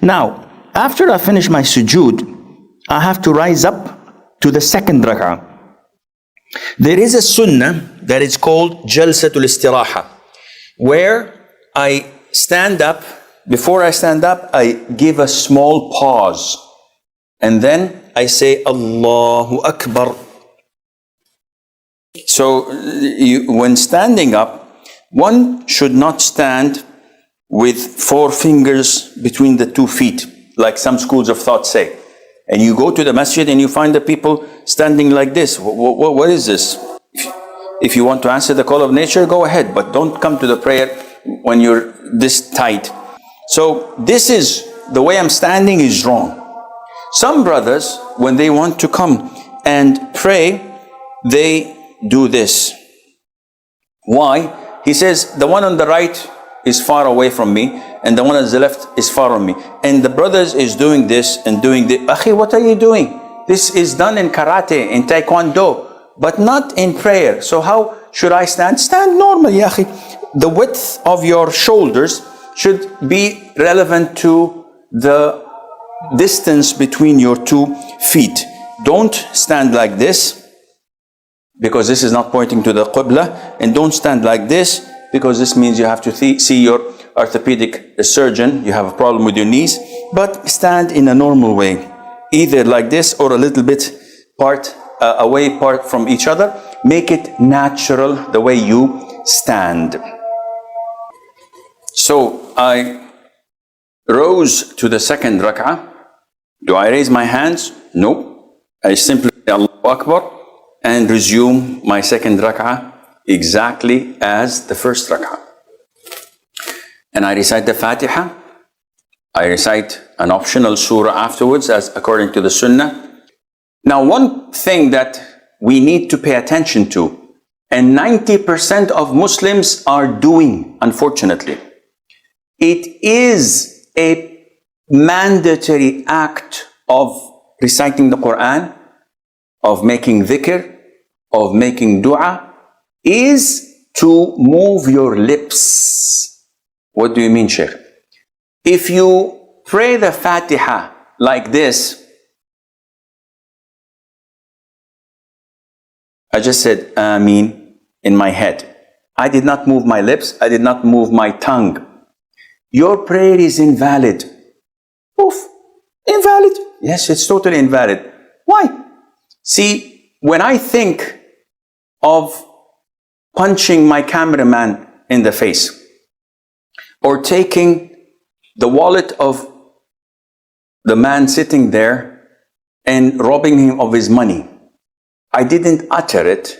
Now, after I finish my sujood, I have to rise up to the second rak'ah. There is a sunnah that is called Jalsatul Istiraha, where I stand up. Before I stand up, I give a small pause. And then I say, Allahu Akbar. So when standing up, one should not stand with 4 fingers between the 2 feet, like some schools of thought say. And you go to the masjid and you find the people standing like this. What is this? If you want to answer the call of nature, go ahead, but don't come to the prayer when you're this tight. So this is, the way I'm standing is wrong. Some brothers, when they want to come and pray, they do this. Why? He says, the one on the right is far away from me, and the one on the left is far from me. And the brothers is doing this and doing this. Akhi, what are you doing? This is done in karate, in taekwondo, but not in prayer. So how should I stand? Stand normally, akhi. The width of your shoulders should be relevant to the distance between your 2 feet. Don't stand like this, because this is not pointing to the Qibla, and don't stand like this, because this means you have to see your orthopedic surgeon, you have a problem with your knees. But stand in a normal way, either like this or a little bit away from each other. Make it natural the way you stand. So I rose to the second rak'ah. Do I raise my hands? No. I simply say Allahu Akbar and resume my second rak'ah exactly as the first rak'ah. And I recite the Fatiha. I recite an optional surah afterwards, as according to the Sunnah. Now, one thing that we need to pay attention to, and 90% of Muslims are doing, unfortunately, it is a mandatory act of reciting the Qur'an, of making dhikr, of making dua, is to move your lips. What do you mean, Sheikh? If you pray the Fatiha like this, I just said Ameen in my head. I did not move my lips. I did not move my tongue. Your prayer is invalid. Oof, invalid. Yes, it's totally invalid. Why? See, when I think of punching my cameraman in the face, or taking the wallet of the man sitting there and robbing him of his money, I didn't utter it,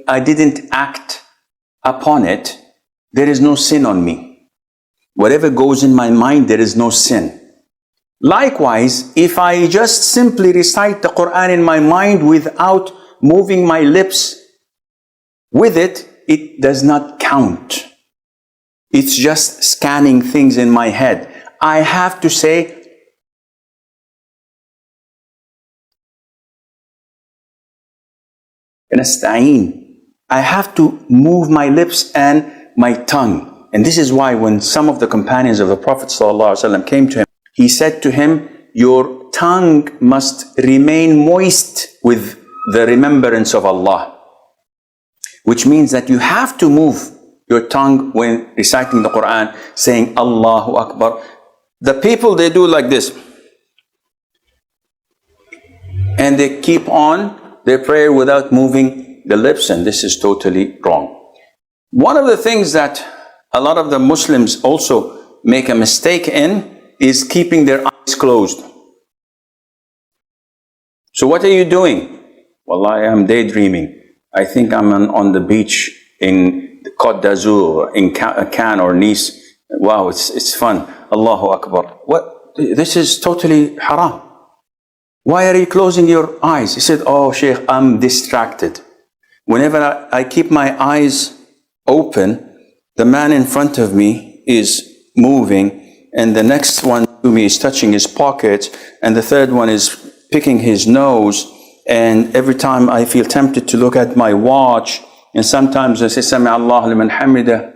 I didn't act upon it, there is no sin on me. Whatever goes in my mind, there is no sin. Likewise, if I just simply recite the Qur'an in my mind without moving my lips with it, it does not count. It's just scanning things in my head. I have to say, I have to move my lips and my tongue. And this is why when some of the companions of the Prophet ﷺ came to him, he said to him, your tongue must remain moist with the remembrance of Allah. Which means that you have to move your tongue when reciting the Qur'an, saying Allahu Akbar. The people, they do like this. And they keep on their prayer without moving the lips, and this is totally wrong. One of the things that a lot of the Muslims also make a mistake in is keeping their eyes closed. So what are you doing? Well, I am daydreaming. I think I'm on the beach in Côte d'Azur, in Cannes or Nice. Wow, it's fun. Allahu Akbar. What? This is totally haram. Why are you closing your eyes? He said, oh, Sheikh, I'm distracted. Whenever I keep my eyes open, the man in front of me is moving, and the next one to me is touching his pocket, and the third one is picking his nose, and every time I feel tempted to look at my watch, and sometimes I say, Sami Allah liman hamida,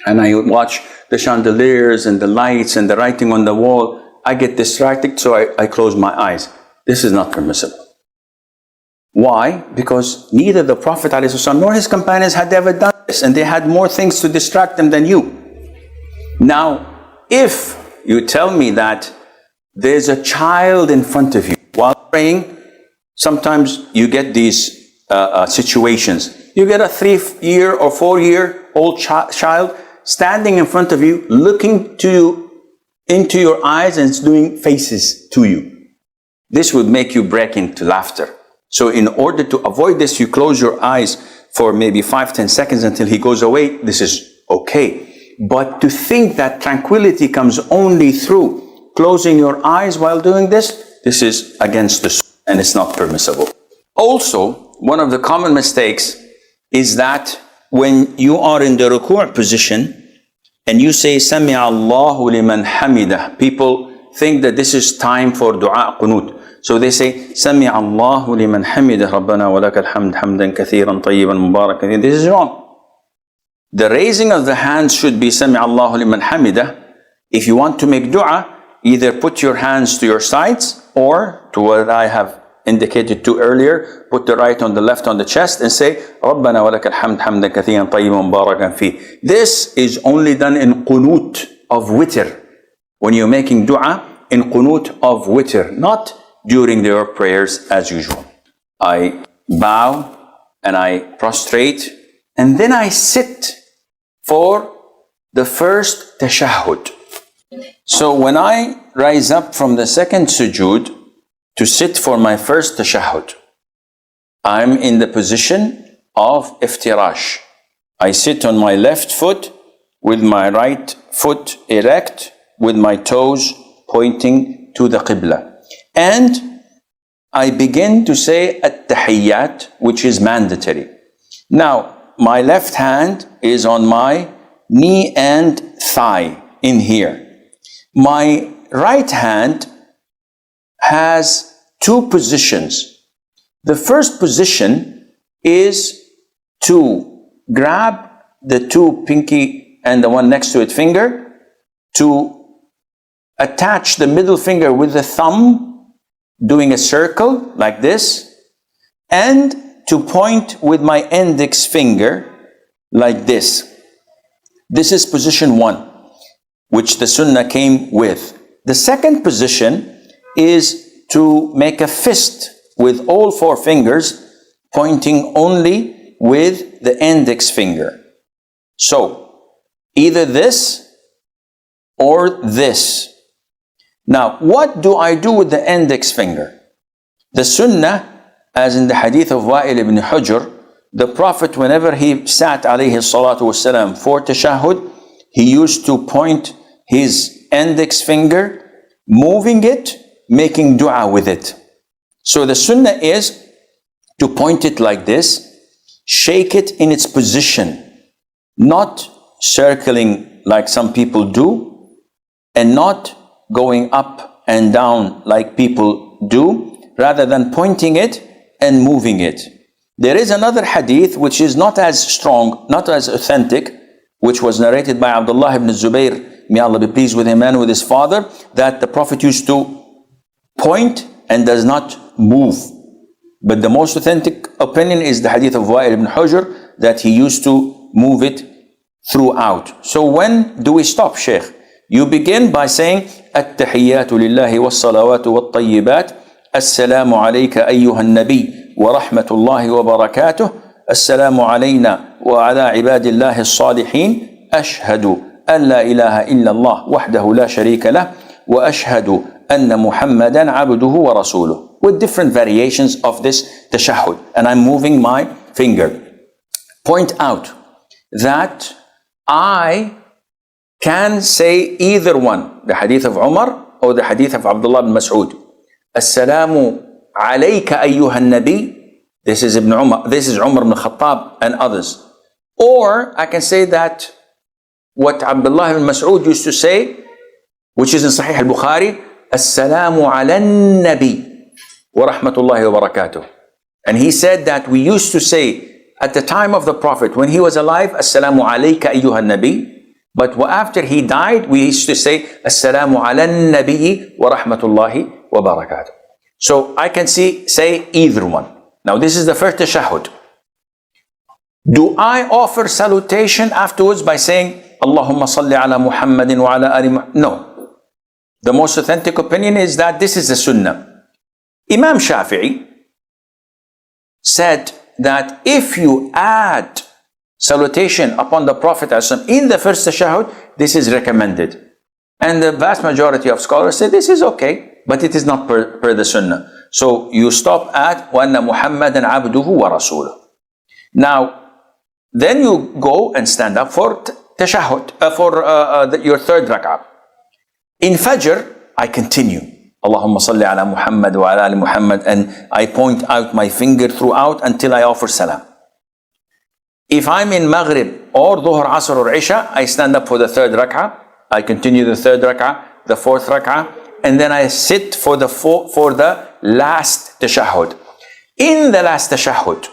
and I watch the chandeliers and the lights and the writing on the wall. I get distracted, so I close my eyes. This is not permissible. Why? Because neither the Prophet ﷺ nor his companions had ever done this, and they had more things to distract them than you. Now, if you tell me that there's a child in front of you while praying, sometimes you get these situations. You get a 3-year or 4-year-old child standing in front of you, looking into your eyes and doing faces to you. This would make you break into laughter. So in order to avoid this, you close your eyes for maybe 5-10 seconds until he goes away. This is okay. But to think that tranquility comes only through closing your eyes while doing this is against the Sunnah and it's not permissible. Also, one of the common mistakes is that when you are in the ruku' position and you say, Sami Allahu liman hamidah, people think that this is time for dua qunut. So they say, Sami Allahu liman hamidah, Rabbana wa lakal hamd, hamdan kathiran tayyiban mubarakan. This is wrong. The raising of the hands should be Sami Allahu liman hamidah. If you want to make dua, either put your hands to your sides or to what I have indicated to earlier, put the right on the left on the chest and say, Rabbana wa lakal hamd, hamdan kathiran tayyiban mubarakan fi. This is only done in qunut of witr. When you're making dua in qunut of witr, not during your prayers as usual. I bow and I prostrate and then I sit for the first tashahhud. So when I rise up from the second sujood to sit for my first tashahhud, I'm in the position of iftirash. I sit on my left foot with my right foot erect, with my toes pointing to the qibla. And I begin to say at-tahiyyat, which is mandatory. Now, my left hand is on my knee and thigh in here. My right hand has 2 positions. The first position is to grab the 2 pinky and the one next to it finger, to attach the middle finger with the thumb, doing a circle like this, and to point with my index finger like this. This is position 1, which the Sunnah came with. The second position is to make a fist with all 4 fingers, pointing only with the index finger. So, either this or this. Now, what do I do with the index finger? The Sunnah, as in the Hadith of Wa'il ibn Hujr, the Prophet, whenever he sat alayhi salatu wasalam for tashahhud, he used to point his index finger, moving it, making dua with it. So the Sunnah is to point it like this, shake it in its position, not circling like some people do, and not going up and down like people do, rather than pointing it and moving it. There is another hadith which is not as strong, not as authentic, which was narrated by Abdullah ibn Zubayr, may Allah be pleased with him and with his father, that the Prophet used to point and does not move. But the most authentic opinion is the hadith of Wa'il ibn Hujr, that he used to move it throughout. So when do we stop, Sheikh? You begin by saying, التحيات لله والصلوات والطيبات السلام عليك أيها النبي ورحمة الله وبركاته السلام علينا وعلى عباد الله الصالحين أشهد أن لا إله إلا الله وحده لا شريك له وأشهد أن محمدا عبده ورسوله, with different variations of this tashahhud. And I'm moving my finger. Point out that I can say either one, the hadith of Umar or the hadith of Abdullah bin Mas'ud. Assalamu alayka ayyuha nabi. This is Ibn Umar, this is Umar ibn Khattab and others. Or I can say that what Abdullah ibn Mas'ud used to say, which is in Sahih al-Bukhari, Assalamu ala nabi wa rahmatullahi wa barakatuh. And he said that we used to say at the time of the Prophet, when he was alive, Assalamu alayka ayyuha nabi, But after he died, we used to say, Assalamu ala nabiyyi wa rahmatullahi wa barakatuh. So I can say either one. Now this is the first tashahhud. Do I offer salutation afterwards by saying, Allahumma salli ala Muhammadin wa ala ali Muhammad? No. The most authentic opinion is that this is the sunnah. Imam Shafi'i said that if you add salutation upon the Prophet in the first tashahhud, this is recommended. And the vast majority of scholars say this is okay, but it is not per the sunnah. So you stop at وَأَنَّ مُحَمَّدًا عَبْدُهُ وَرَسُولُهُ. Now, then you go and stand up for tashahhud, your third rak'ah. In Fajr, I continue. Allahumma salli ala Muhammad wa ala ali Muhammad, and I point out my finger throughout until I offer salam. If I'm in Maghrib or Dhuhr, Asr or Isha, I stand up for the third rak'ah. I continue the third rak'ah, the fourth rak'ah, and then I sit for the last tashahhud. In the last tashahhud,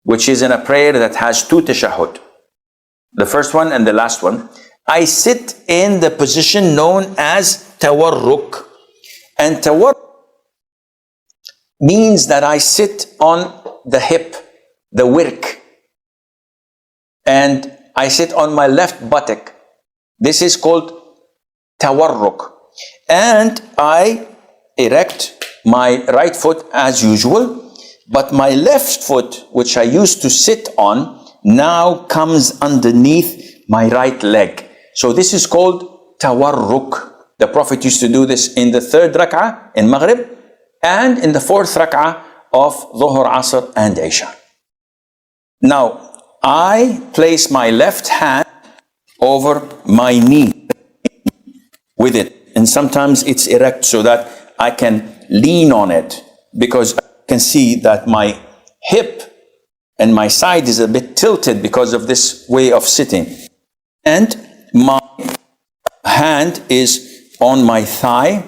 which is in a prayer that has two tashahhud, the first one and the last one, I sit in the position known as tawarruk. And tawarruk means that I sit on the hip, the wirk, and I sit on my left buttock. This is called tawarruk. And I erect my right foot as usual, but my left foot, which I used to sit on, now comes underneath my right leg. So this is called tawarruk. The Prophet used to do this in the third rak'ah in Maghrib and in the fourth rak'ah of Dhuhr, Asr and Isha. Now, I place my left hand over my knee with it. And sometimes it's erect so that I can lean on it, because I can see that my hip and my side is a bit tilted because of this way of sitting. And my hand is on my thigh,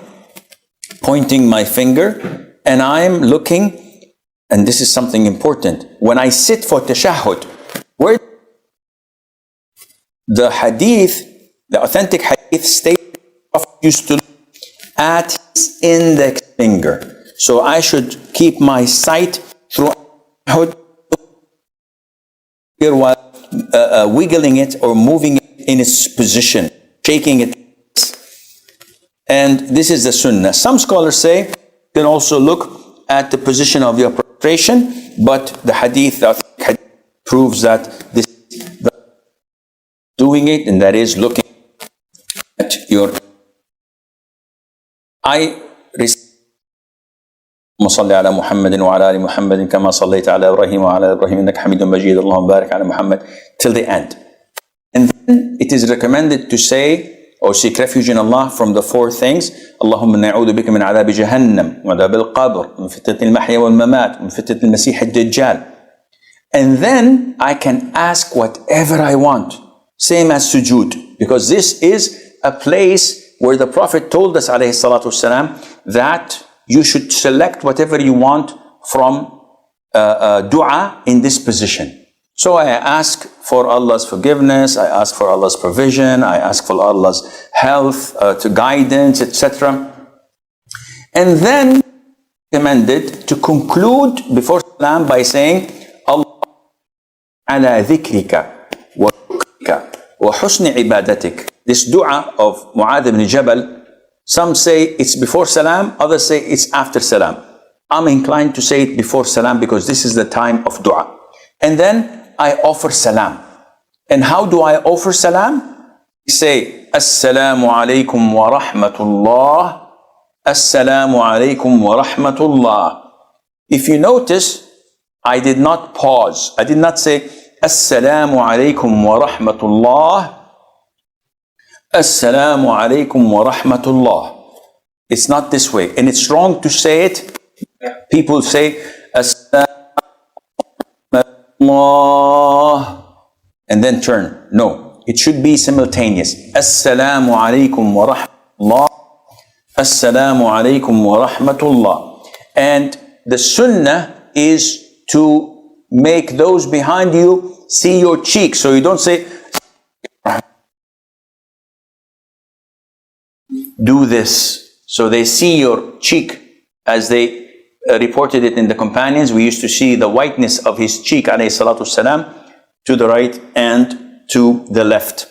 pointing my finger, and I'm looking, and this is something important. When I sit for tashahhud, where the hadith, the authentic hadith states the Prophet used to look at his index finger. So I should keep my sight throughout while wiggling it or moving it in its position, shaking it. And this is the sunnah. Some scholars say you can also look at the position of your prostration, but the hadith proves that this is doing it, and that is looking at your. I صل على محمد وعلى آل محمد كما صليت على إبراهيم وعلى إبراهيم إنك حميد مجيد اللهم بارك على محمد till the end. And then it is recommended to say or seek refuge in Allah from the four things. اللهم نعوذ بك من عذاب جهنم وعذاب القبر من فتنة المحيا والممات من فتنة المسيح الدجال. And then I can ask whatever I want, same as sujood, because this is a place where the Prophet told us alayhi salatu wasalam that you should select whatever you want from dua in this position. So I ask for Allah's forgiveness, I ask for Allah's provision, I ask for Allah's health, to guidance, etc. And then recommended to conclude before salam by saying, Allah ala dhikrika wa shukrika wa husni ibadatik. This dua of Mu'adh ibn Jabal, some say it's before salam, others say it's after salam. I'm inclined to say it before salam because this is the time of dua. And then I offer salam. And how do I offer salam? I say, Assalamu alaikum wa rahmatullah. Assalamu alaikum wa rahmatullah. If you notice, I did not pause. I did not say, Assalamu alaikum wa rahmatullah. Assalamu alaikum wa rahmatullah. It's not this way. And it's wrong to say it. People say, Assalamu alaikum and then turn. No, it should be simultaneous. Assalamu alaikum wa rahmatullah. Assalamu alaikum wa rahmatullah. And the sunnah is to make those behind you see your cheek. So you don't say do this. So they see your cheek, as they reported it in the companions. We used to see the whiteness of his cheek, alayhi salatu salam, to the right and to the left.